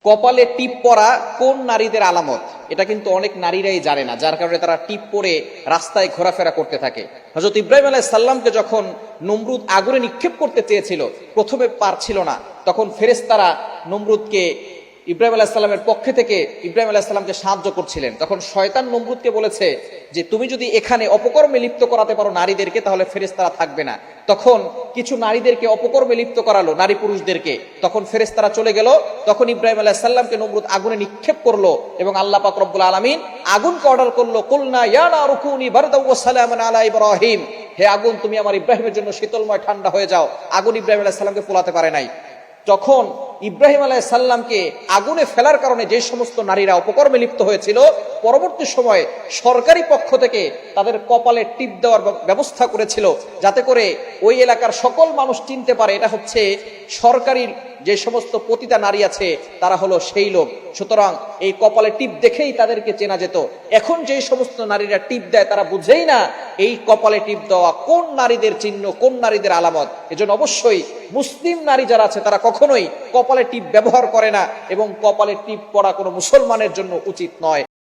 কপালে টিপ পরা কোন নারীদের আলামত, এটা কিন্তু অনেক নারীরাই জানে না, যার কারণে তারা টিপ পরে রাস্তায় ঘোরাফেরা করতে থাকে। হযরত ইব্রাহিম আলাইহিস সালামকে যখন নমরুদ আগুনে নিক্ষেপ করতে চেয়েছিল, প্রথমে পারছিল না, তখন ফেরেশতারা নমরুদকে ইব্রাহিম আলাইহিস সালামের পক্ষে থেকে ইব্রাহিম আলাইহিস সালামকে সাহায্য করছিলেন। তখন শয়তান নমরুদকে বলেছে যে তুমি যদি এখানে অপকর্মে লিপ্ত করাতে পারো নারীদেরকে, তাহলে ফেরেশতারা থাকবে না। তখন কিছু নারীদেরকে অপকর্মে লিপ্ত করালো, নারী পুরুষদেরকে, তখন ফেরেশতারা চলে গেল। তখন ইব্রাহিম আলাইহিস সালামকে নমরুদ আগুনে নিক্ষেপ করলো এবং আল্লাহ পাক রব্বুল আলামিন আগুনকে অর্ডার করলো, কুলনা ইয়া নারু কুনি বারদাও ওয়া সালামান আলা ইব্রাহিম, হে আগুন তুমি আমার ইব্রাহিমের জন্য শীতলময় ঠান্ডা হয়ে যাও। আগুন ইব্রাহিম আলাইহিস সালামকে পোলাতে পারে নাই। যখন ইব্রাহিম আলাইহিস সালামকে আগুনে ফেলার কারণে যে সমস্ত নারীরা অপকর্মে লিপ্ত হয়েছিল, পরবর্তী সময়ে সরকারি পক্ষ থেকে তাদের কপালে টিপ দেওয়ার ব্যবস্থা করেছিল, যাতে করে ওই এলাকার সকল মানুষ চিনতে পারে এটা হচ্ছে সরকারি যে সমস্ত পতিতা নারী আছে তারা হলো সেই লোক। সুতরাং এই কপালে টিপ দেখেই তাদেরকে চেনা যেত। এখন যে সমস্ত নারীরা টিপ দেয় তারা বুঝেই না এই কপালে টিপ দেওয়া কোন নারীদের চিহ্ন, কোন নারীদের আলামত। এজন্য অবশ্যই মুসলিম নারী যারা আছে তারা কখনোই কপালে টিপ ব্যবহার করে না, এবং কপালে টিপ পরা কোনো মুসলমানের জন্য উচিত নয়।